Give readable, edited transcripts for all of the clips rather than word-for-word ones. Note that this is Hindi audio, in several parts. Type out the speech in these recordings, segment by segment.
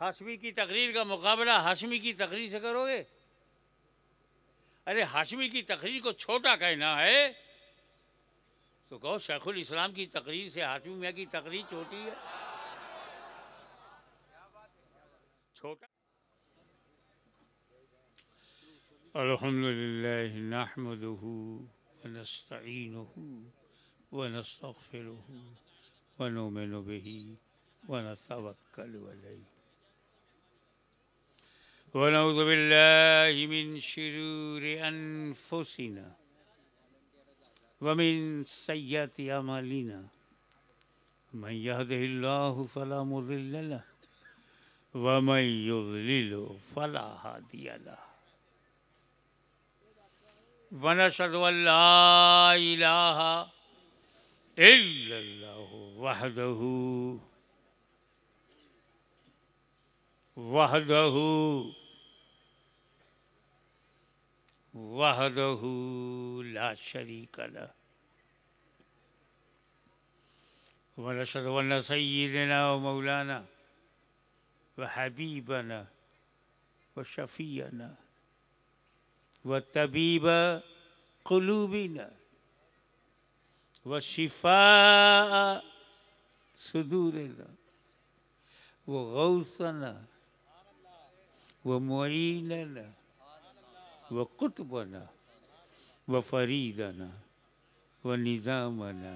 हाशमी की तकरीर का मुकाबला हाशमी की तकरीर से करोगे? अरे हाशमी की तकरीर को छोटा कहना है तो कहो शेखुल इस्लाम की तकरीर से हाशमी मियाँ की तकरीर छोटी है, छोटा। अल्हम्दुलिल्लाह नहमदुहु व नस्तईनुहु व नस्तगफिरुहु व नुमिनु बिही व नतवक्कलु अलैहि व नऊज़ु बिल्लाहि मिन शुरूरि अनफुसिना व मिन सय्यिआति अमालिना मन यहदिहिल्लाहु फला मुज़िल्ल लहु व मन युज़लिलहु फला हादिय लहु व नशहदु अल्ला इलाहा इल्लल्लाहु वहदहु ला शरीक लहु व नशहदु अन्न सय्यिदना व मौलाना व हबीबना व शफीअना व तबीब क़ुलूबिना व शिफ़ा सुदूरिना व गौसना व मुईनना व कुतुबना व फरीदना व निज़ामना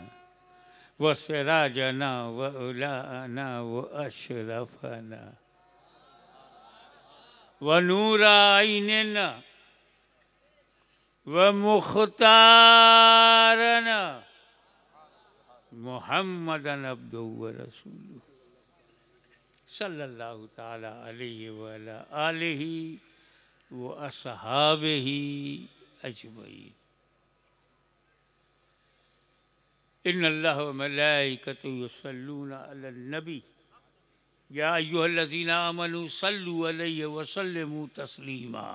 व सिराजना व उलाना व अशरफना व नूरा आइनना व मुख्तारना मुहम्मदन अब्दुहु व रसूलुहु सल्लल्लाहु ताला अलैहि व अला आलिहि व अस्हाबिहि अजमईन। इन्नल्लाह व मलाइकतहु युसल्लूना अलन नबी या अय्युहल्लज़ीना आमनू सल्लु अलैहि व सल्लिमू तस्लीमा।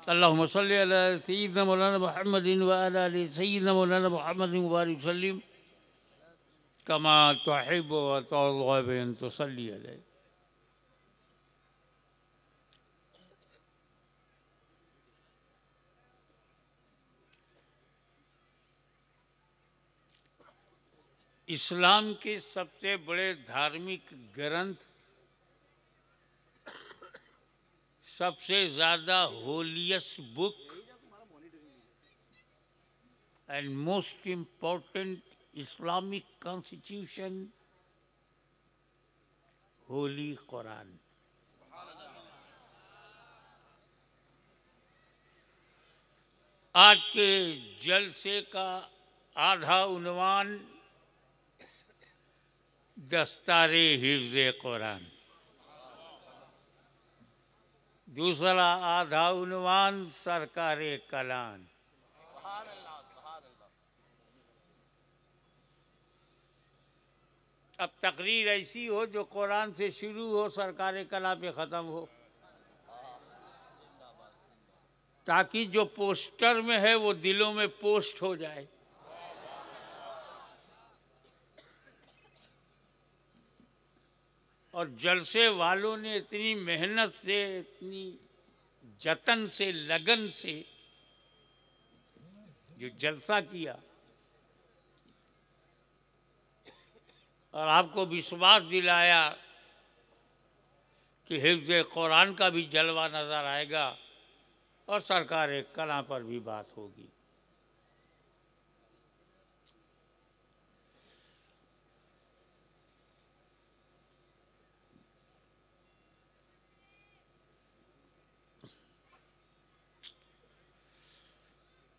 अल्लाहुम्मा सल्लि अला सय्यिदिना मौलाना मुहम्मदिन व अला आलि सय्यिदिना मौलाना मुहम्मदिन व बारिक वसल्लिम कमा तुहिब्बु व तुहिब्बु अन तुसल्ली अलैहि। इस्लाम के सबसे बड़े धार्मिक ग्रंथ, सबसे ज़्यादा holiest book and most important Islamic constitution Holi Quran. आज के जलसे का आधा उन्वान दस्तारे हिफ्ज़ कुरान, दूसरा आधा उन्वान सरकारे कलान। अब तकरीर ऐसी हो जो कुरान से शुरू हो सरकारे कला पे ख़त्म हो, ताकि जो पोस्टर में है वो दिलों में पोस्ट हो जाए। और जलसे वालों ने इतनी मेहनत से, इतनी जतन से, लगन से जो जलसा किया और आपको विश्वास दिलाया कि हिफ्ज़ कुरान का भी जलवा नज़र आएगा और सरकार कला पर भी बात होगी।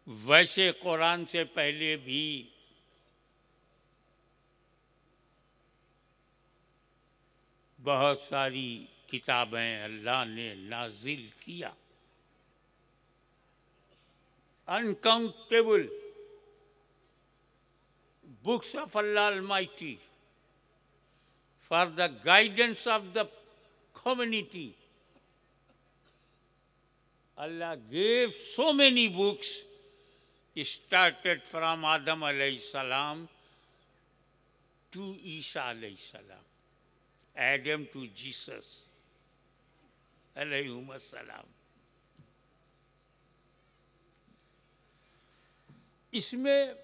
वैसे कुरान से पहले भी बहुत सारी किताबें अल्लाह ने नाजिल किया, uncountable books of Allah Almighty for the guidance of the community. Allah gave so many books, started from Adam alayhi salam to Isa alayhi salam. Adam to Jesus अलैहिस्सलाम। इसमें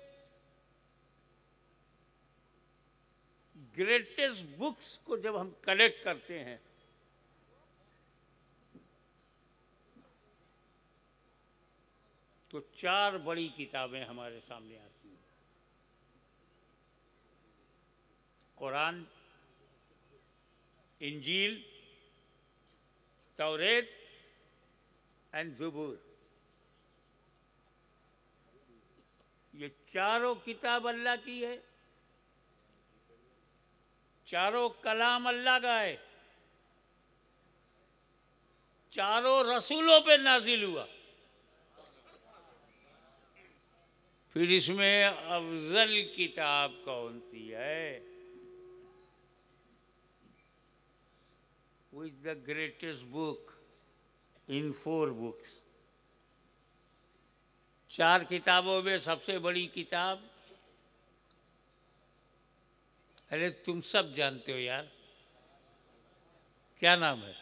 ग्रेटेस्ट बुक्स को जब हम कलेक्ट करते हैं तो 4 बड़ी किताबें हमारे सामने आती हैं। कुरान, इंजील, तौरेत एंड ज़बूर। ये चारों किताब अल्लाह की है, चारों कलाम अल्लाह का है, चारों रसूलों पे नाजिल हुआ। फिर इसमें अफजल किताब कौन सी है? Which the greatest book in 4 books. 4 किताबों में सबसे बड़ी किताब, अरे तुम सब जानते हो यार, क्या नाम है?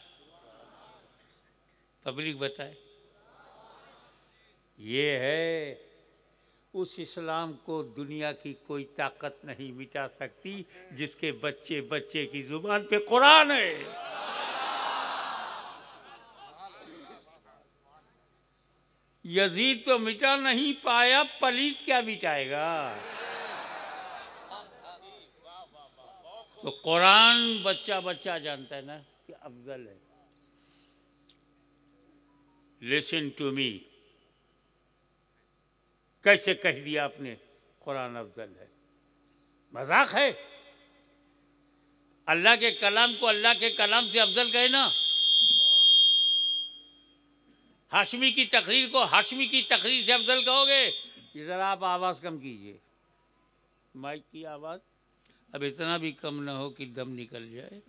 पब्लिक बताए। ये है उस इस्लाम को दुनिया की कोई ताकत नहीं मिटा सकती, जिसके बच्चे बच्चे की जुबान पे कुरान है। यजीद तो मिटा नहीं पाया, पलीत क्या मिटाएगा? तो कुरान बच्चा बच्चा जानता है ना कि अफजल है। लिसन टू मी, कैसे कह दिया आपने कुरान अफजल है? मजाक है? अल्लाह के कलाम को अल्लाह के कलाम से अफजल कहे ना। हाशमी की तकरीर को हाशमी की तकरीर से अफजल कहोगे? ये जरा आप आवाज़ कम कीजिए, माइक की आवाज़ अब इतना भी कम ना हो कि दम निकल जाए।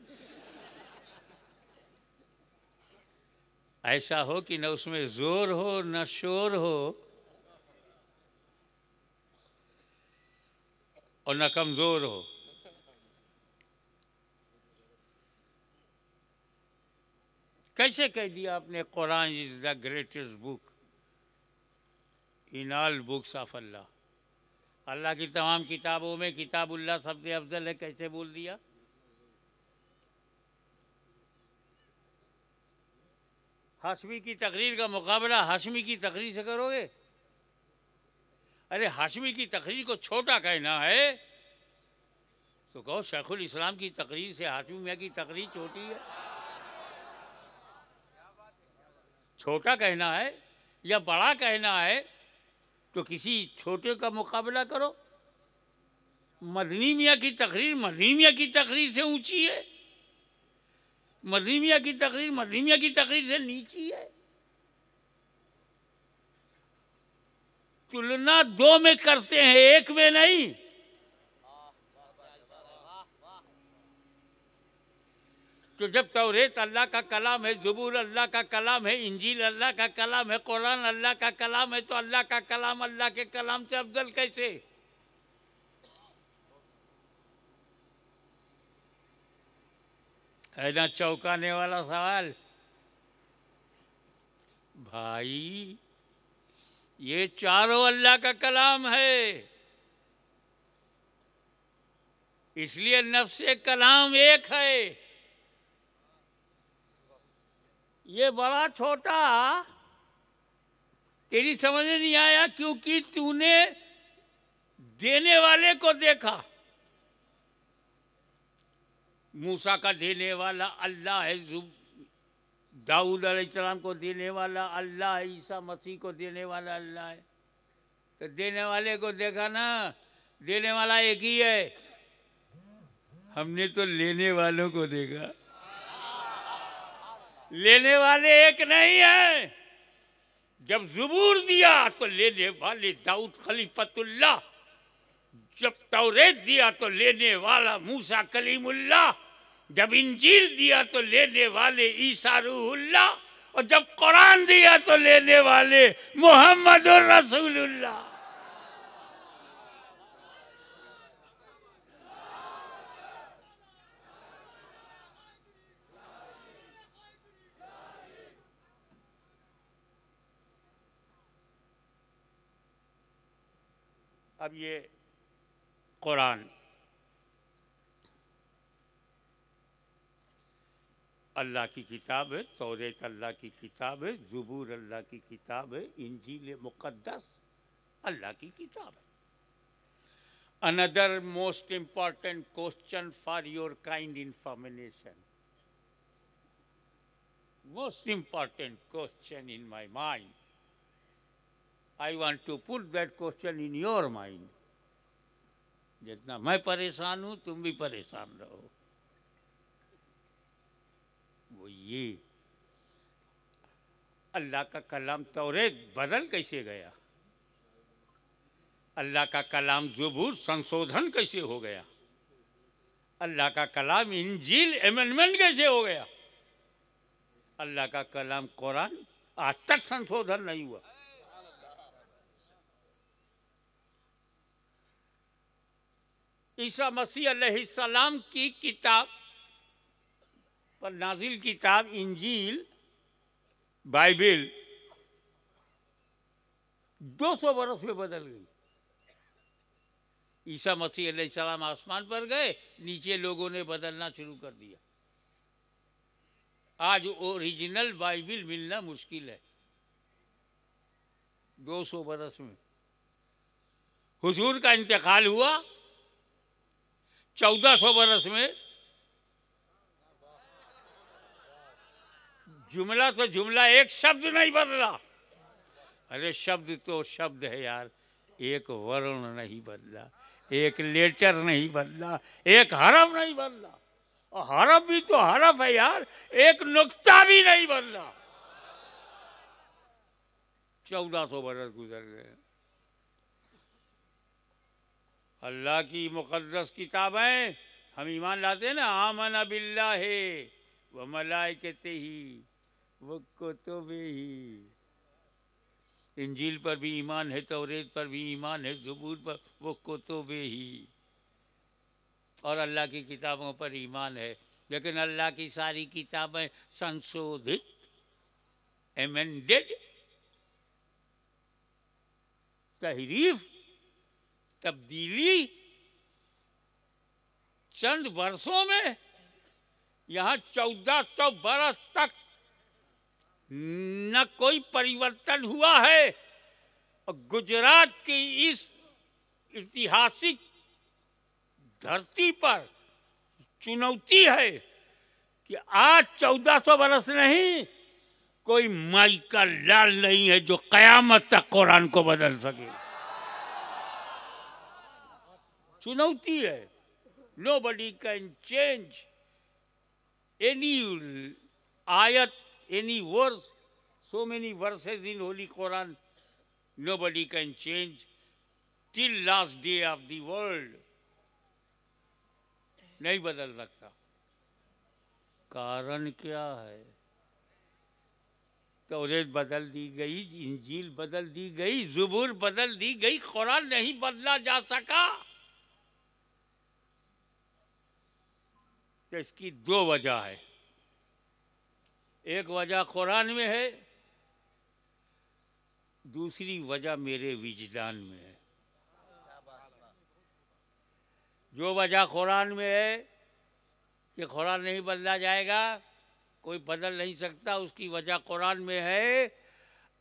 ऐसा हो कि न उसमें जोर हो न शोर हो और न कमजोर हो। कैसे कह दिया आपने Quran is the greatest book in all books of Allah? अल्लाह की तमाम किताबों में किताबुल्लाह सबसे अफजल है, कैसे बोल दिया? हाशमी की तकरीर का मुकाबला हाशमी की तकरीर से करोगे? अरे हाशमी की तकरीर को छोटा कहना है तो कहो शेखुल इस्लाम की तकरीर से हाशमी मियाँ की तकरीर छोटी है। छोटा कहना है या बड़ा कहना है तो किसी छोटे का मुकाबला करो। मदनी मियाँ की तकरीर मदनी मियाँ की तकरीर से ऊंची है, मदनी मियाँ की तकरीर मदनी मियाँ की तकरीर से नीची है। तुलना 2 में करते हैं, 1 में नहीं। तो जब तौरेत अल्लाह का कलाम है, ज़बूर अल्लाह का कलाम है, इंजील अल्लाह का कलाम है, कुरान अल्लाह का कलाम है, तो अल्लाह का कलाम अल्लाह के कलाम से अफजल कैसे? है ना चौंकाने वाला सवाल? भाई ये चारों अल्लाह का कलाम है, इसलिए नफ्से कलाम एक है। ये बड़ा छोटा तेरी समझ में नहीं आया क्योंकि तूने देने वाले को देखा। मूसा का देने वाला अल्लाह है, दाऊद अलैहिस्सलाम को देने वाला अल्लाह है, ईसा मसीह को देने वाला अल्लाह है। तो देने वाले को देखा ना, देने वाला एक ही है। हमने तो लेने वालों को देखा, लेने वाले एक नहीं है। जब ज़बूर दिया तो लेने वाले दाऊद खलीफतुल्लाह, जब तौरेत दिया तो लेने वाला मूसा कलीमुल्लाह, जब इंजील दिया तो लेने वाले ईसा रूहुल्लाह, और जब कुरान दिया तो लेने वाले मुहम्मदुर रसूलुल्लाह। अब ये कुरान अल्लाह की किताब है, तौरेत अल्लाह की किताब है, ज़ुबूर अल्लाह की किताब है, इंजील मुक़द्दस अल्लाह की किताब है। Another most important question for your kind information, most important question in my mind. I want to put that question in your mind. जितना मैं परेशान हूं तुम भी परेशान रहो। वो ये अल्लाह का कलाम तौरेत बदल कैसे गया, अल्लाह का कलाम ज़ुबूर संशोधन कैसे हो गया, अल्लाह का कलाम इंजील अमेंडमेंट कैसे हो गया, अल्लाह का कलाम कुरान आज तक संशोधन नहीं हुआ। ईसा मसीह अलैहिस्सलाम की किताब पर नाजिल किताब इंजील बाइबिल 200 बरस में बदल गई। ईसा मसीह अलैहिस्सलाम आसमान पर गए, नीचे लोगों ने बदलना शुरू कर दिया। आज ओरिजिनल बाइबिल मिलना मुश्किल है। 200 बरस में हुजूर का इंतकाल हुआ, 1400 बरस में जुमला तो जुमला, एक शब्द नहीं बदला। अरे शब्द तो शब्द है यार, एक वर्ण नहीं बदला, एक लेटर नहीं बदला, एक हरफ नहीं बदला। और हरफ भी तो हरफ है यार, एक नुक्ता भी नहीं बदला। 1400 बरस गुजर गए। अल्लाह की मुक़द्दस किताबें हम ईमान लाते हैं ना, आमन बिल्लाहि व मलाइकतिही व कुतुबिही। इंजील पर भी ईमान है, तौरेत पर भी ईमान है, ज़ुबूर पर वो कुतुबिही, और अल्लाह की किताबों पर ईमान है। लेकिन अल्लाह की सारी किताबें संशोधित, एमेंडेड, तहरीफ, तब्दीली चंद वर्षों में, यहाँ 1400 बरस तक न कोई परिवर्तन हुआ है। और गुजरात की इस ऐतिहासिक धरती पर चुनौती है कि आज 1400 बरस नहीं, कोई माई का लाल नहीं है जो कयामत तक कुरान को बदल सके। चुनौती है। Nobody can change any ayat, any verse, so many verses in Holy Quran, nobody can change till last day of the world. नहीं बदल सकता। कारण क्या है? तौरेत बदल दी गई, इंजील बदल दी गई, ज़ुबूर बदल दी गई, कुरान नहीं बदला जा सका। तो इसकी दो वजह है। एक वजह कुरान में है, दूसरी वजह मेरे विजदान में है। जो वजह कुरान में है कि कुरान नहीं बदला जाएगा, कोई बदल नहीं सकता, उसकी वजह कुरान में है,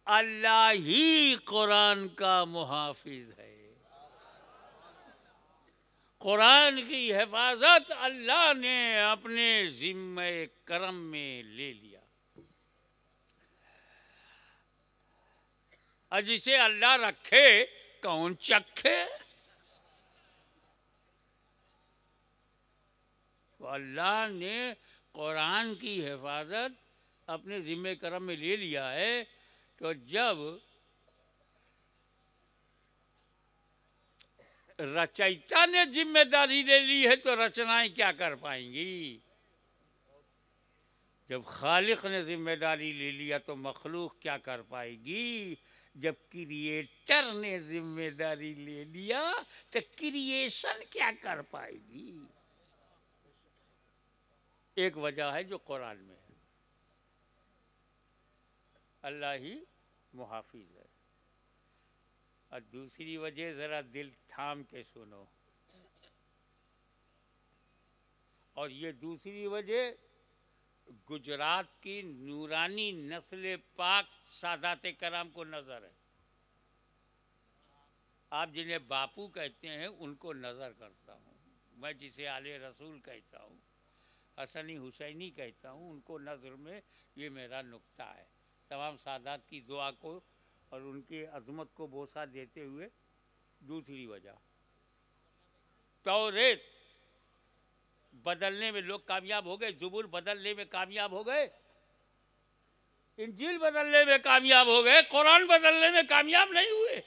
अल्लाह ही कुरान का मुहाफिज है। कुरान की हिफाजत अल्लाह ने अपने जिम्मे करम में ले लिया। और जिसे अल्लाह रखे कौन चखे? तो अल्लाह ने कुरान की हिफाजत अपने जिम्मे करम में ले लिया है। तो जब रचयिता ने जिम्मेदारी ले ली है तो रचनाएं क्या कर पाएंगी? जब खालिक ने जिम्मेदारी ले लिया तो मखलूक क्या कर पाएगी? जब क्रिएटर ने जिम्मेदारी ले लिया तो क्रिएशन क्या कर पाएगी? एक वजह है जो कुरान में है, अल्लाह ही मुहाफिज है। और दूसरी वजह जरा दिल थाम के सुनो, और ये दूसरी वजह गुजरात की नूरानी नस्ल पाक सादात कराम को नजर है। आप जिन्हें बापू कहते हैं उनको नजर करता हूँ मैं, जिसे आले रसूल कहता हूँ, हसनी हुसैनी कहता हूँ, उनको नजर में ये मेरा नुक्ता है। तमाम सादात की दुआ को और उनकी अजमत को बोसा देते हुए दूसरी वजह, तौरेत बदलने में लोग कामयाब हो गए, ज़बूर बदलने में कामयाब हो गए, इंजील बदलने में कामयाब हो गए, कुरान बदलने में कामयाब नहीं हुए।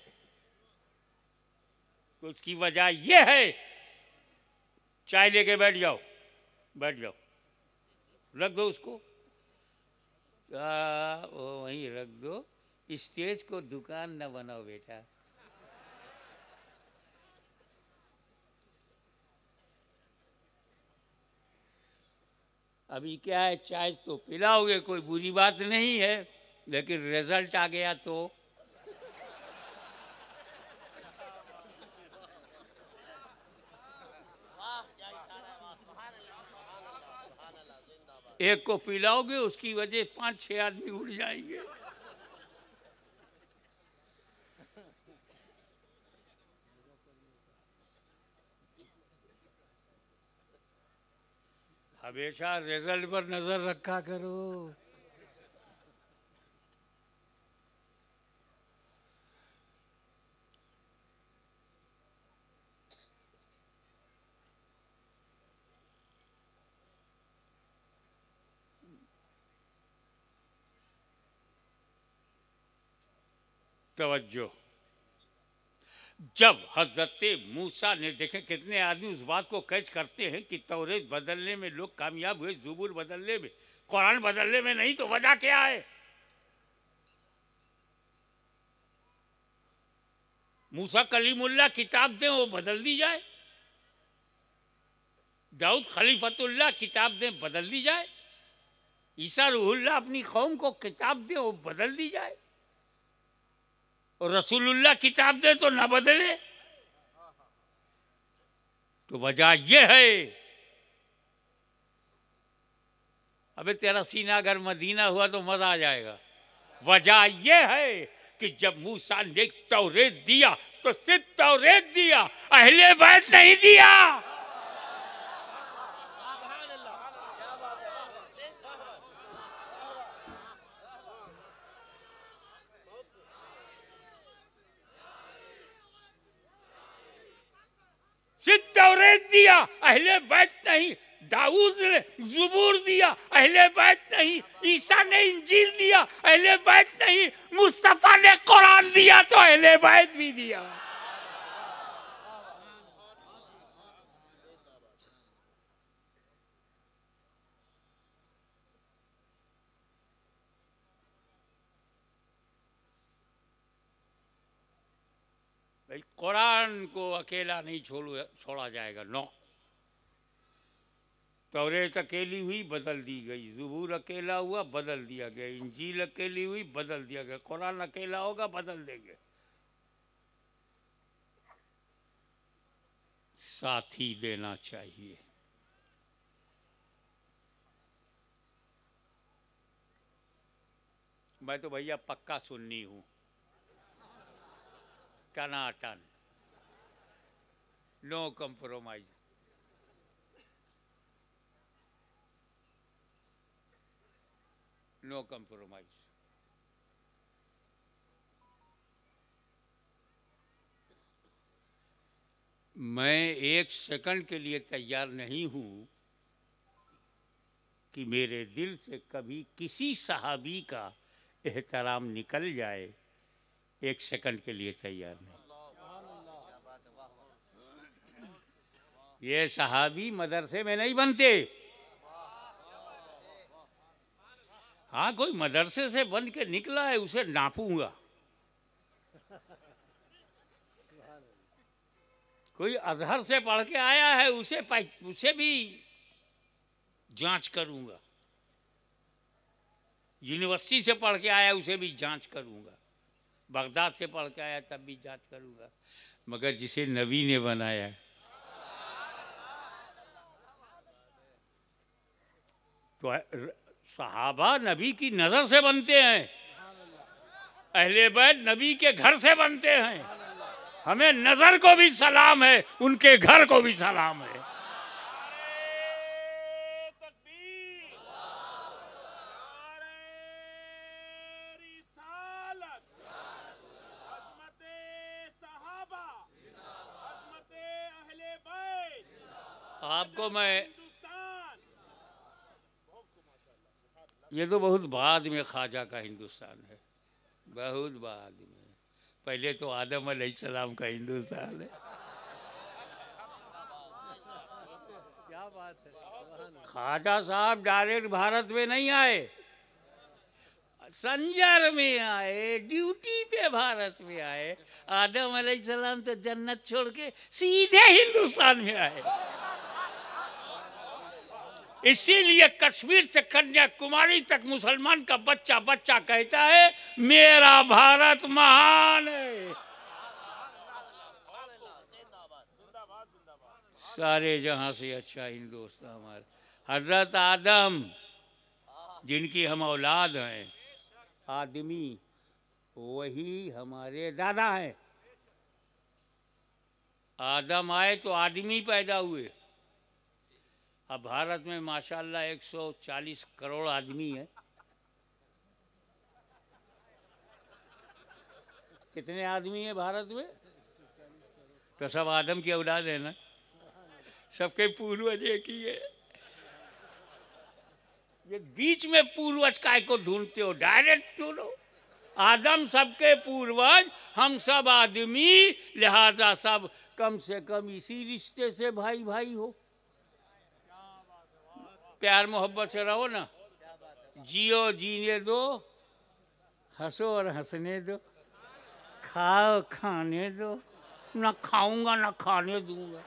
तो उसकी वजह यह है, चाय लेके बैठ जाओ, बैठ जाओ, रख दो उसको, वो वहीं रख दो, स्टेज को दुकान न बनाओ बेटा। अभी क्या है, चाय तो पिलाओगे, कोई बुरी बात नहीं है, लेकिन रिजल्ट आ गया तो एक को पिलाओगे, उसकी वजह 5-6 आदमी उड़ जाएंगे। हमेशा रिजल्ट पर नजर रखा करो। तवज्जो, जब हजरत मूसा ने, देखे कितने आदमी उस बात को कैच करते हैं कि तौरेत बदलने में लोग कामयाब हुए, ज़बूर बदलने में, कुरान बदलने में नहीं, तो वजह क्या है? मूसा कलीमुल्लाह किताब दें वो बदल दी जाए, दाऊद खलीफतुल्लाह किताब दें बदल दी जाए, ईसा रूहुल्लाह अपनी कौम को किताब दें वो बदल दी जाए, और रसूलुल्लाह किताब दे तो ना बदले। तो वजह यह है, अबे तेरा सीना अगर मदीना हुआ तो मजा आ जाएगा। वजह यह है कि जब मूसा ने तौरेत दिया तो सिर्फ तौरेत दिया, अहले बैत नहीं दिया। सिर्फ तौरेत दिया, अहले बैत नहीं। दाऊद ने ज़बूर दिया, अहले बैत नहीं। ईसा ने इंजील दिया, अहले बैत नहीं। मुस्तफा ने कुरान दिया तो अहले बैत भी दिया। भाई कुरान को अकेला नहीं छोड़ा जाएगा, नो। तौरेत अकेली हुई, बदल दी गई। ज़बूर अकेला हुआ, बदल दिया गया। इंजील अकेली हुई, बदल दिया गया। कुरान अकेला होगा, बदल देंगे। साथी देना चाहिए। मैं तो भैया पक्का सुन्नी हूँ, टनाटन, नो कंप्रोमाइज। No compromise. मैं एक सेकंड के लिए तैयार नहीं हूं कि मेरे दिल से कभी किसी सहाबी का एहतराम निकल जाए, एक सेकंड के लिए तैयार नहीं। ये सहाबी मदरसे में नहीं बनते। हाँ, कोई मदरसे से बन के निकला है, उसे नापूंगा। कोई अजहर से पढ़ के आया है, उसे भी जांच करूंगा। यूनिवर्सिटी से पढ़ के आया, उसे भी जांच करूंगा। बगदाद से पढ़ के आया तब भी याद करूँगा, मगर जिसे नबी ने बनाया तो सहाबा नबी की नज़र से बनते हैं, अहले बैत नबी के घर से बनते हैं। हमें नज़र को भी सलाम है, उनके घर को भी सलाम है। आपको मैं ये तो बहुत बाद में ख्वाजा का हिंदुस्तान है, बहुत बाद में, पहले तो आदम अलैहिस्सलाम का हिंदुस्तान है। क्या बात है। ख्वाजा साहब डायरेक्ट भारत में नहीं आए, संजर में आए, ड्यूटी पे भारत में आए। आदम अलैहिस्सलाम तो जन्नत छोड़ के सीधे हिंदुस्तान में आए। इसीलिए कश्मीर से कन्याकुमारी तक मुसलमान का बच्चा बच्चा कहता है मेरा भारत महान है। सारे जहां से अच्छा हिंदुस्तान हमारा। हजरत आदम जिनकी हम औलाद हैं, आदमी वही हमारे दादा हैं। आदम आए तो आदमी पैदा हुए। अब भारत में माशाल्लाह 140 करोड़ आदमी है। कितने आदमी है भारत में? तो सब आदम की औलाद है ना, सबके पूर्वज एक ही है। ये बीच में पूर्वज काय को ढूंढते हो, डायरेक्ट ढूंढो। आदम सबके पूर्वज, हम सब आदमी, लिहाजा सब कम से कम इसी रिश्ते से भाई भाई हो। प्यार मोहब्बत से रहो ना, जियो जीने दो, हंसो और हंसने दो, खाओ खाने दो, ना खाऊंगा ना खाने दूंगा।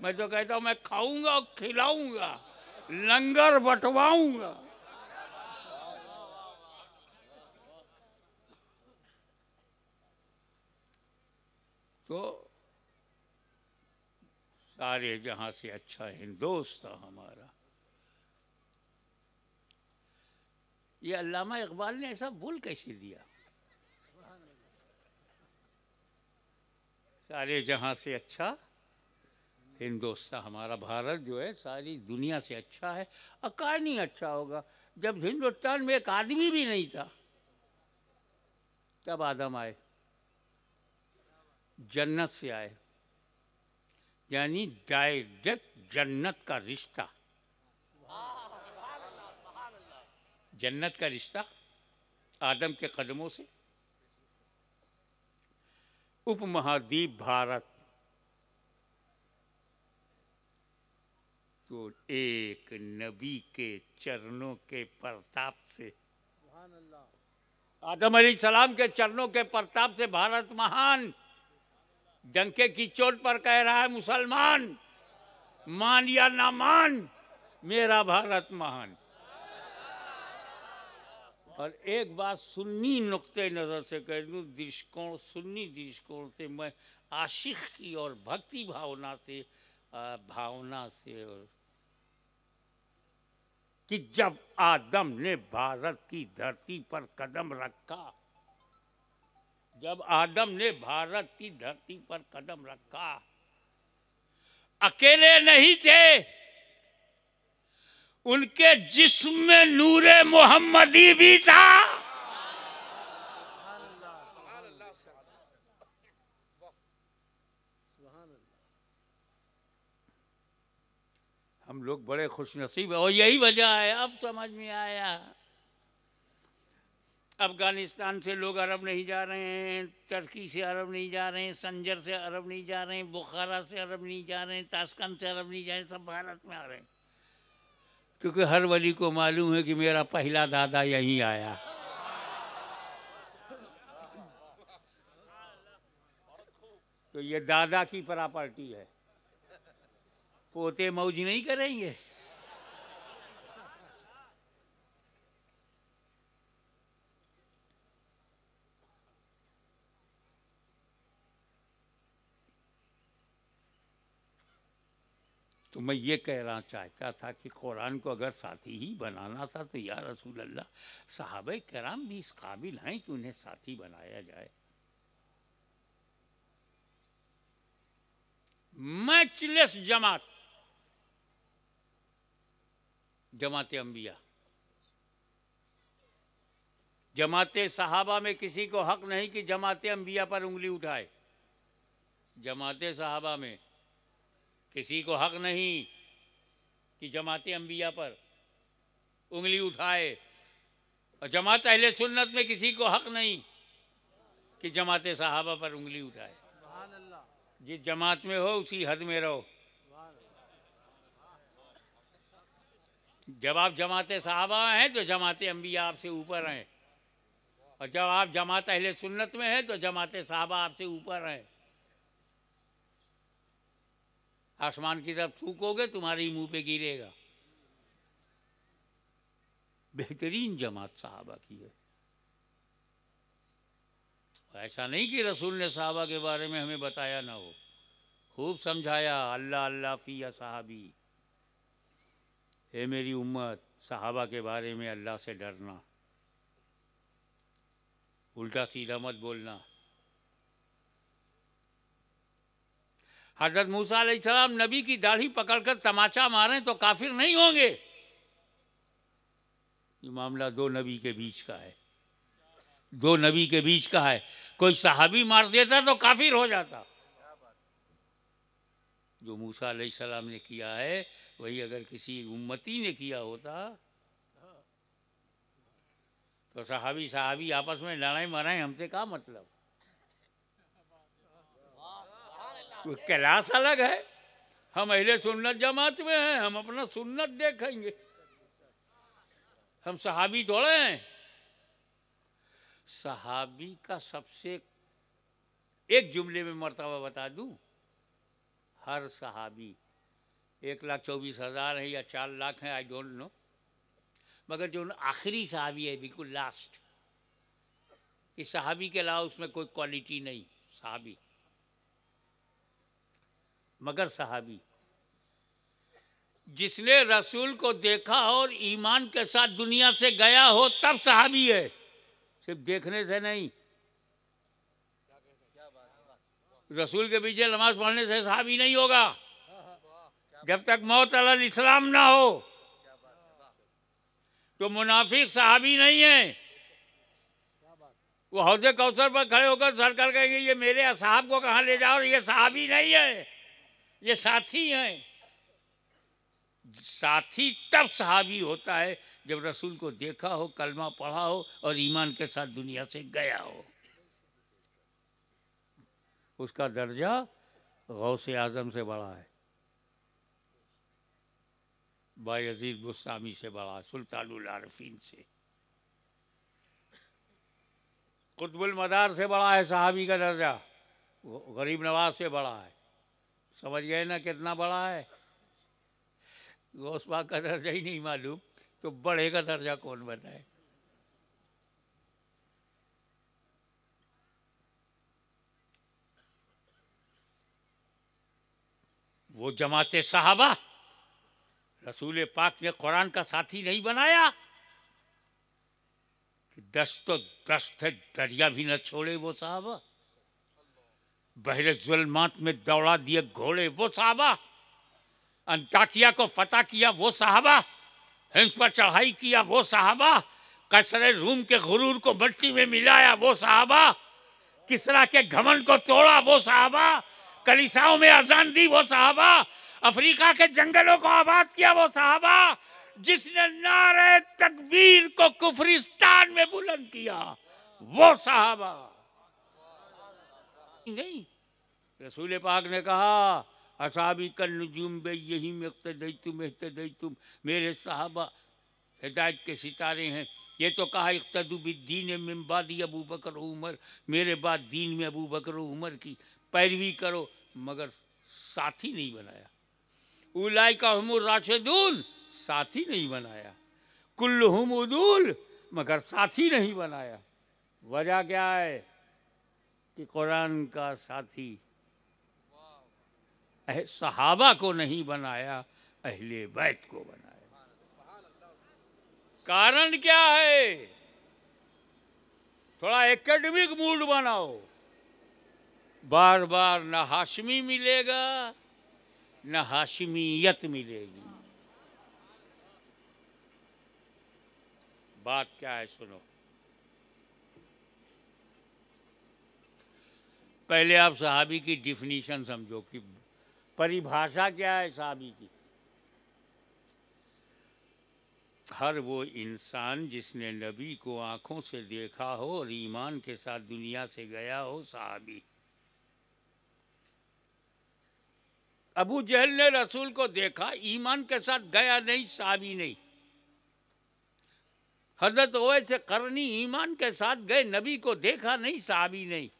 मैं तो कहता हूँ मैं खाऊंगा और खिलाऊंगा, लंगर बंटवाऊंगा। तो सारे जहां से अच्छा हिंदुस्तान हमारा। ये अल्लामा इकबाल ने ऐसा बोल कैसे दिया? सारे जहां से अच्छा हिंदुस्तान हमारा। भारत जो है सारी दुनिया से अच्छा है। अकाय नहीं अच्छा होगा? जब हिंदुस्तान में एक आदमी भी नहीं था तब आदम आए, जन्नत से आए, यानी डायरेक्ट जन्नत का रिश्ता। जन्नत का रिश्ता आदम के कदमों से। उपमहाद्वीप भारत तो एक नबी के चरणों के प्रताप से, आदम अलैहिस्सलाम के चरणों के प्रताप से भारत महान। डंके की चोट पर कह रहा है मुसलमान, मान या ना मान, मेरा भारत महान। और एक बात सुन्नी नुक्ते नज़र से कह दूँ, दृष्टिकोण, सुन्नी दृष्टिकोण से मैं आशिक की और भक्ति भावना से और कि जब आदम ने भारत की धरती पर कदम रखा, जब आदम ने भारत की धरती पर कदम रखा, अकेले नहीं थे, उनके जिस्म में नूरे मोहम्मदी भी था। हम लोग बड़े खुशनसीब हैं और यही वजह है, अब समझ में आया। अफगानिस्तान से लोग अरब नहीं जा रहे हैं, तुर्की से अरब नहीं जा रहे हैं, संजर से अरब नहीं जा रहे हैं, बुखारा से अरब नहीं जा रहे हैं, ताशकंद से अरब नहीं जा रहे हैं, सब भारत में आ रहे हैं। क्योंकि हर वली को मालूम है कि मेरा पहला दादा यहीं आया। तो ये दादा की प्रॉपर्टी है, पोते मौज नहीं करेंगे। तो मैं ये कहना चाहता था कि कुरान को अगर साथी ही बनाना था तो या रसूल अल्लाह, सहाबा कराम भी इस काबिल हैं कि उन्हें साथी बनाया जाए। मैचलेस जमात, जमात अंबिया, जमात सहाबा में किसी को हक नहीं कि जमात अंबिया पर उंगली उठाए। जमात सहाबा में किसी को हक नहीं कि जमात अंबिया पर उंगली उठाए, और जमात अहले सुन्नत में किसी को हक नहीं कि जमात सहाबा पर उंगली उठाए। जिस जमात में हो उसी हद में रहो। जब आप जमात सहाबा हैं तो जमात अंबिया आपसे ऊपर हैं, और जब आप जमात अहले सुन्नत में हैं तो जमात सहाबा आपसे ऊपर हैं। आसमान की तरफ थूकोगे तुम्हारे मुंह पे गिरेगा। बेहतरीन जमात सहाबा की है। ऐसा नहीं कि रसूल ने सहाबा के बारे में हमें बताया ना हो, खूब समझाया। अल्लाह अल्लाह फी सहाबी, हे मेरी उम्मत, सहाबा के बारे में अल्लाह से डरना, उल्टा सीधा मत बोलना। हजरत मूसा अलैहिस्सलाम नबी की दाढ़ी पकड़कर तमाचा मारें तो काफिर नहीं होंगे। ये मामला दो नबी के बीच का है, दो नबी के बीच का है। कोई सहाबी मार देता तो काफिर हो जाता। जो मूसा अलैहिस्सलाम ने किया है वही अगर किसी उम्मती ने किया होता तो सहाबी सहाबी आपस में लड़ाई मराई, हमसे क्या मतलब। वो कैलाश अलग है, हम अहले सुन्नत जमात में हैं, हम अपना सुन्नत देखेंगे, हम सहाबी थोड़े हैं। सहाबी का सबसे एक जुमले में मर्तबा बता दूं, हर सहाबी 1,24,000 है या 4 लाख है, आई डोंट नो, मगर जो आखिरी सहाबी है बिल्कुल लास्ट, इस सहाबी के अलावा उसमें कोई क्वालिटी नहीं। सहाबी मगर सहाबी जिसने रसूल को देखा और ईमान के साथ दुनिया से गया हो तब सहाबी है, सिर्फ देखने से नहीं। रसूल के पीछे नमाज पढ़ने से सहाबी नहीं होगा जब तक मौत अलल इस्लाम ना हो। तो मुनाफिक सहाबी नहीं है। वो हौजे कौसर पर खड़े होकर सरकार कहेंगे ये मेरे असहाब को कहाँ ले जाओ, ये सहाबी नहीं है, ये साथी हैं। साथी तब सहाबी होता है जब रसूल को देखा हो, कलमा पढ़ा हो और ईमान के साथ दुनिया से गया हो। उसका दर्जा गौसे आजम से बड़ा है, बायजीद बुस्तामी से बड़ा, सुल्तानुल आरफीन से, कुतुबुल मदार से बड़ा है सहाबी का दर्जा, गरीब नवाज से बड़ा है। समझ गए ना कितना बड़ा है। गौस पाक का दर्जा ही नहीं मालूम तो बड़े का दर्जा कौन बताए। वो जमाते सहाबा रसूल पाक ने कुरान का साथी नहीं बनाया कि दस्तो दस्त दरिया भी न छोड़े वो सहाबा, बहरे जुल्मात में दौड़ा दिए घोड़े वो सहाबा, अंताकिया को फतह किया वो सहाबा, हिंस पर चढ़ाई किया वो सहाबा, कसरे रूम के गुरूर को मट्टी में मिलाया वो सहाबा, किसरा के घमंड को तोड़ा वो सहाबा, कलीसाओं में अजान दी वो सहाबा, अफ्रीका के जंगलों को आबाद किया वो सहाबा, जिसने नारे तकबीर को कुफरिस्तान में बुलंद किया वो सहाबा। नहीं, रसूल पाक ने कहा असाबी कल नुजूम बे यही में इख्तदैतुम, मेरे सहाबा हिदायत के सितारे हैं। ये तो कहा इख्तदू बिद्दीन मिन बादी अबू बकर उमर, मेरे बाद दीन में अबू बकर उमर की पैरवी करो, मगर साथी नहीं बनाया। उलाइका हुमुर राशिदून, साथी नहीं बनाया। कुल्लुहुम उदूल, मगर साथी नहीं बनाया। वजह क्या है कि कुरान का साथी सहाबा को नहीं बनाया, अहले बैत को बनाया। कारण क्या है? थोड़ा एकेडमिक मूड बनाओ। बार बार न हाशमी मिलेगा न हाशमियत मिलेगी। बात क्या है सुनो। पहले आप सहाबी की डिफिनीशन समझो कि परिभाषा क्या है सहाबी की। हर वो इंसान जिसने नबी को आंखों से देखा हो और ईमान के साथ दुनिया से गया हो, सहाबी। अबू जहल ने रसूल को देखा, ईमान के साथ गया नहीं, सहाबी नहीं। हजरत ओवैस करनी ईमान के साथ गए, नबी को देखा नहीं, सहाबी नहीं।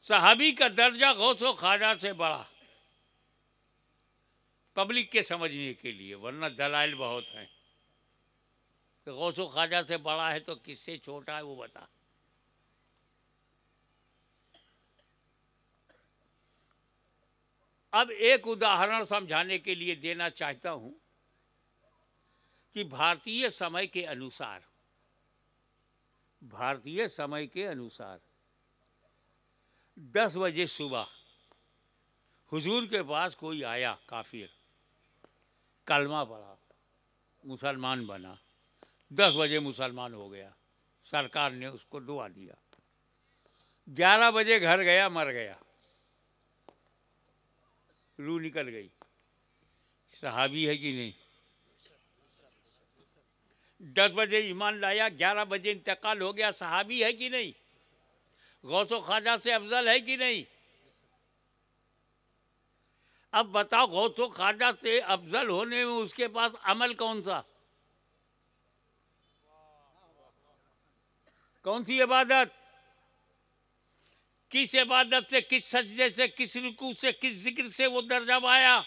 सहाबी का दर्जा गौसो ख्वाजा से बढ़ा, पब्लिक के समझने के लिए, वरना दलाइल बहुत हैं। तो गौसो ख्वाजा से बड़ा है तो किससे छोटा है वो बता। अब एक उदाहरण समझाने के लिए देना चाहता हूं कि भारतीय समय के अनुसार 10 बजे सुबह हुजूर के पास कोई आया, काफिर, कलमा पढ़ा, मुसलमान बना। 10 बजे मुसलमान हो गया, सरकार ने उसको दुआ दिया। 11 बजे घर गया, मर गया, रूह निकल गई। सहाबी है कि नहीं? 10 बजे ईमान लाया, 11 बजे इंतकाल हो गया, सहाबी है कि नहीं? गौसो ख्वाजा से अफजल है कि नहीं? अब बताओ, गौसो ख्वाजा से अफजल होने में उसके पास अमल कौन सा? कौन सी इबादत? किस इबादत से, किस सजदे से, किस रुकू से, किस जिक्र से वो दर्जा पाया?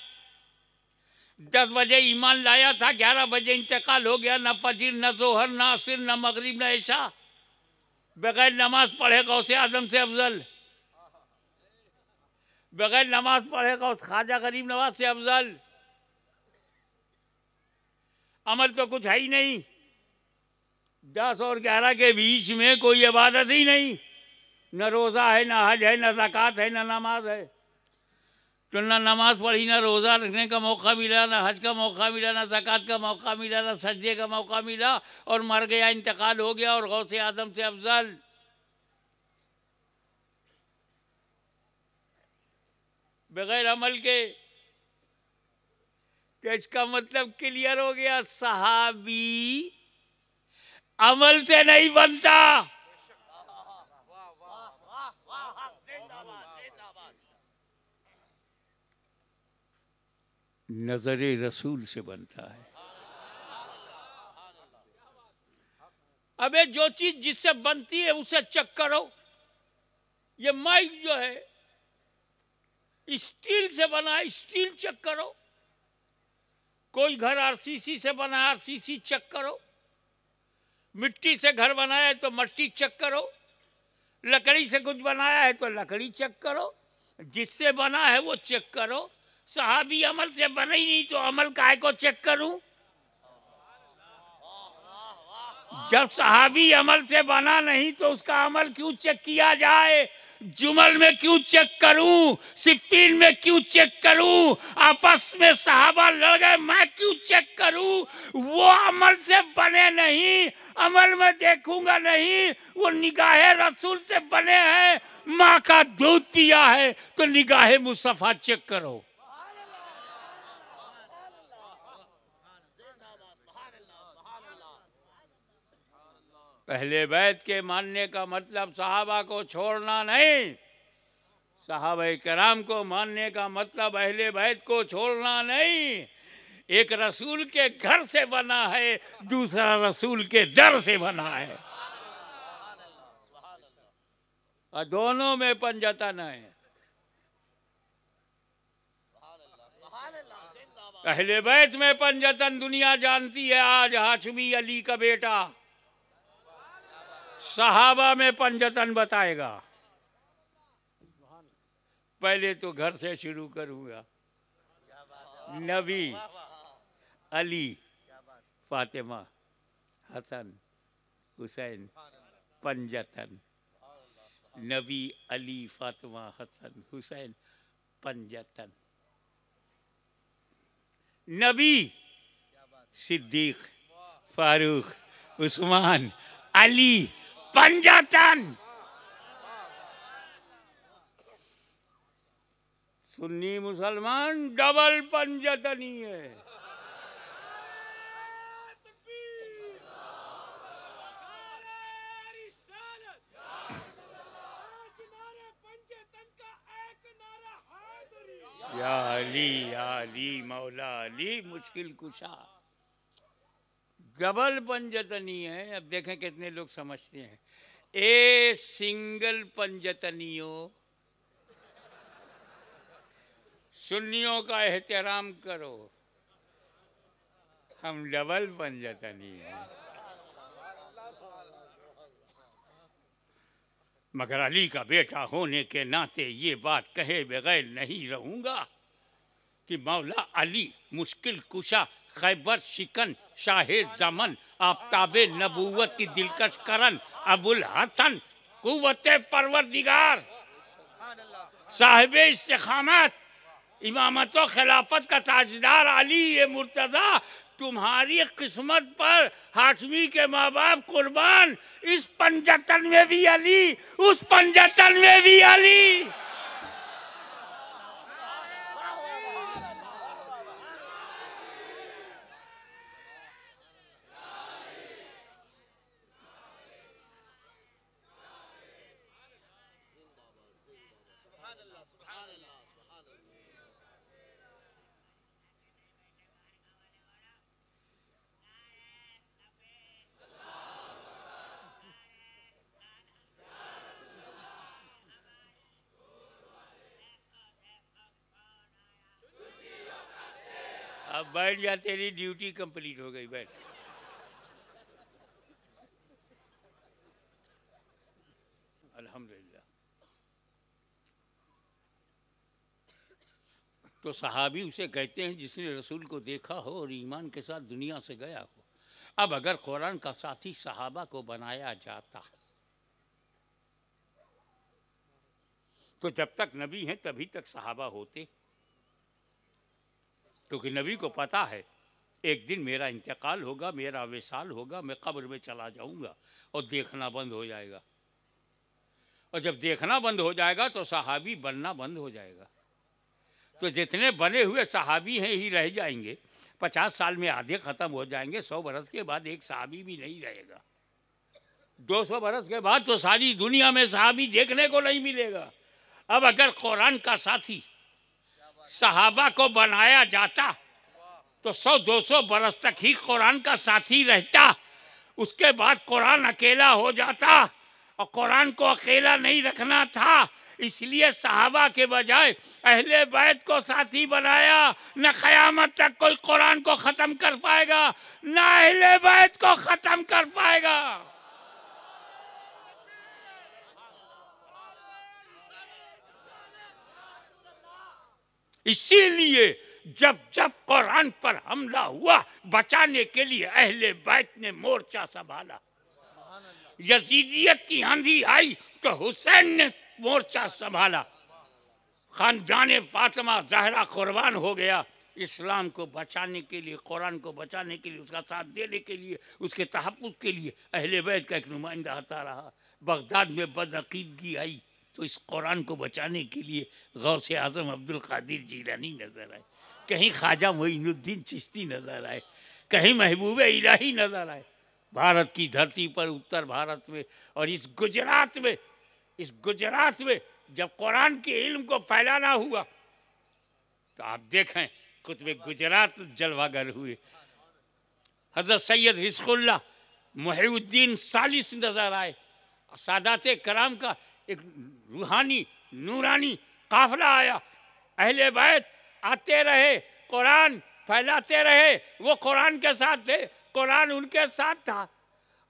10 बजे ईमान लाया था, 11 बजे इंतकाल हो गया। न फजीर, न जोहर, न असर, न मगरिब, न ऐशा, बगैर नमाज पढ़े गौसे आजम से अफजल, बगैर नमाज पढ़े गौस ख्वाजा गरीब नवाज से अफजल। अमल तो कुछ है ही नहीं। 10 और 11 के बीच में कोई इबादत ही नहीं। न रोज़ा है, न हज है, न ज़कात है, न नमाज है। तो न नमाज पढ़ी, न रोज़ा रखने का मौका मिला, न हज का मौका मिला, न ज़कात का मौका मिला, न सजदे का मौका मिला, और मर गया, इंतकाल हो गया, और गौसे आदम से अफजल। बगैर अमल के। तो इसका मतलब क्लियर हो गया, सहाबी अमल से नहीं बनता। नजरे रसूल से बनता है। अबे जो चीज जिससे बनती है उसे चेक करो। ये माइक जो है स्टील से बना है, स्टील चेक करो। कोई घर आरसीसी से बना है, आरसीसी चेक करो। मिट्टी से घर बनाया है तो मिट्टी चेक करो। लकड़ी से कुछ बनाया है तो लकड़ी चेक करो। जिससे बना है वो चेक करो। सहाबी अमल से बने ही नहीं तो अमल काहे को चेक करूं? जब सहाबी अमल से बना नहीं तो उसका अमल क्यों चेक किया जाए? जुमल में क्यों चेक करूं? सिप्पीन में क्यों चेक करूं? आपस में सहाबा लड़ गए, मैं क्यों चेक करूं? वो अमल से बने नहीं, अमल में देखूंगा नहीं। वो निगाहे रसूल से बने हैं। माँ का दूध पिया है तो निगाहे मुस्तफा चेक करो। अहले बैत के मानने का मतलब सहाबा को छोड़ना नहीं। सहाबा कराम को मानने का मतलब अहले बैत को छोड़ना नहीं। एक रसूल के घर से बना है, दूसरा रसूल के दर से बना है, और दोनों में पंजतन है। अहले बैत में पंजतन दुनिया जानती है। आज हाशमी अली का बेटा सहाबा में पंजतन बताएगा। पहले तो घर से शुरू करूंगा। नबी, अली, फातिमा, हसन, हुसैन, पंजतन। नबी, अली, फातिमा, हसन, हुसैन, पंजतन। नबी, सिद्दीक, फारूक, उस्मान, अली, पंजतन। सुन्नी मुसलमान डबल पंजतनी है। या अली मौला अली मुश्किल कुशा। डबल पंजतनी है। अब देखें कितने लोग समझते हैं। ए सिंगल पंजतनियों, सुन्नियों का एहतराम करो, हम डबल पंजतनी हैं। मगर अली का बेटा होने के नाते ये बात कहे बगैर नहीं रहूंगा कि मौला अली मुश्किल कुशा, खैबर शिकन, शाहे जमन, आफ्ताबे नबूवत की दिलकश करन, अबुल हसन, कुव्वते परवरदिगार, साहिबे इस्तिकामत, इमामत व खिलाफत का ताजदार अली ये मुर्तज़ा, तुम्हारी किस्मत पर हाशमी के माँ बाप कुर्बान। इस पंजतन में भी अली, उस पंजतन में भी अली। अब बैठ जा, तेरी ड्यूटी कंप्लीट हो गई, बैठ। अल्हम्दुलिल्लाह। तो सहाबी उसे कहते हैं जिसने रसूल को देखा हो और ईमान के साथ दुनिया से गया हो। अब अगर कुरान का साथी सहाबा को बनाया जाता तो जब तक नबी हैं तभी तक सहाबा होते, क्योंकि नबी को पता है एक दिन मेरा इंतकाल होगा, मेरा विसाल होगा, मैं कब्र में चला जाऊंगा और देखना बंद हो जाएगा। और जब देखना बंद हो जाएगा तो सहाबी बनना बंद हो जाएगा। तो जितने बने हुए सहाबी हैं ही रह जाएंगे। 50 साल में आधे ख़त्म हो जाएंगे। 100 बरस के बाद एक सहाबी भी नहीं रहेगा। 200 बरस के बाद तो सारी दुनिया में सहाबी देखने को नहीं मिलेगा। अब अगर कुरान का साथी सहाबा को बनाया जाता तो 100-200 बरस तक ही कुरान का साथी रहता। उसके बाद कुरान अकेला हो जाता और कुरान को अकेला नहीं रखना था, इसलिए सहाबा के बजाय अहले बैत को साथी बनाया। न क़यामत तक कोई कुरान को ख़त्म कर पाएगा, न अहले बैत को ख़त्म कर पाएगा। इसीलिए जब जब कुरान पर हमला हुआ, बचाने के लिए अहले बैत ने मोर्चा संभाला। यजीदियत की आंधी आई तो हुसैन ने मोर्चा संभाला। खानदान फातिमा ज़हरा कुर्बान हो गया इस्लाम को बचाने के लिए, कुरान को बचाने के लिए, उसका साथ देने के लिए, उसके तहफ़्फ़ुज़ के लिए अहले बैत का एक नुमाइंदा आता रहा। बगदाद में बदअक़ीदगी आई तो इस कुरान को बचाने के लिए गौसे आज़म अब्दुल क़ादिर जीलानी नज़र आए, कहीं ख्वाजा मोइनुद्दीन चिश्ती नज़र आए, कहीं महबूब इलाही नज़र आए। भारत की धरती पर, उत्तर भारत में और इस गुजरात में जब कुरान के इल्म को फैलाना हुआ तो आप देखें कुतुब गुजरात जलवागर हुए। हज़रत सैयद रिज़्क़ुल्लाह मुहीउद्दीन सालिस नज़र आए। सादाते कराम का एक रूहानी नूरानी काफिला आया। अहले बैत आते रहे, कुरान फैलाते रहे, वो कुरान के साथ थे, कुरान उनके साथ था।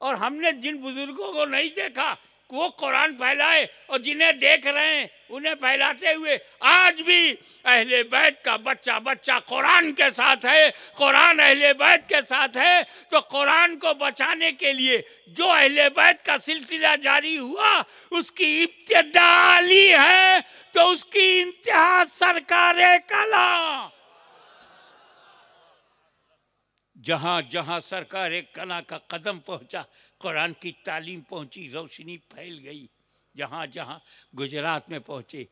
और हमने जिन बुजुर्गों को नहीं देखा वो कुरान फैलाए और जिन्हें देख रहे हैं उन्हें फैलाते हुए आज भी अहले बैत का बच्चा बच्चा कुरान के साथ है, कुरान अहले बैत के साथ है। तो कुरान को बचाने के लिए जो अहले बैत का सिलसिला जारी हुआ उसकी इब्तिदाली है तो उसकी इंतहा सरकारे कला। जहाँ जहाँ सरकारे कला का कदम पहुँचा कुरान की तालीम पहुँची, रोशनी फैल गई। जहाँ जहाँ गुजरात में पहुँचे,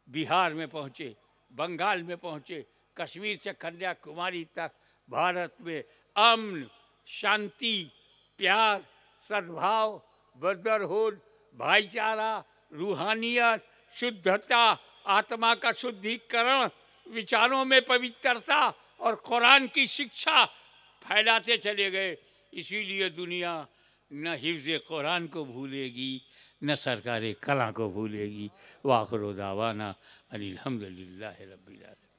बिहार में पहुँचे, बंगाल में पहुँचे, कश्मीर से कन्याकुमारी तक भारत में अमन, शांति, प्यार, सद्भाव, ब्रदरहुड, भाईचारा, रूहानियत, शुद्धता, आत्मा का शुद्धिकरण, विचारों में पवित्रता और कुरान की शिक्षा फैलाते चले गए। इसीलिए दुनिया न हिफ्ज़ कुरान को भूलेगी न सरकारे कला को भूलेगी। वाखिर दावाना अनिल हम्दुलिल्लाहि रब्बिल आलमीन।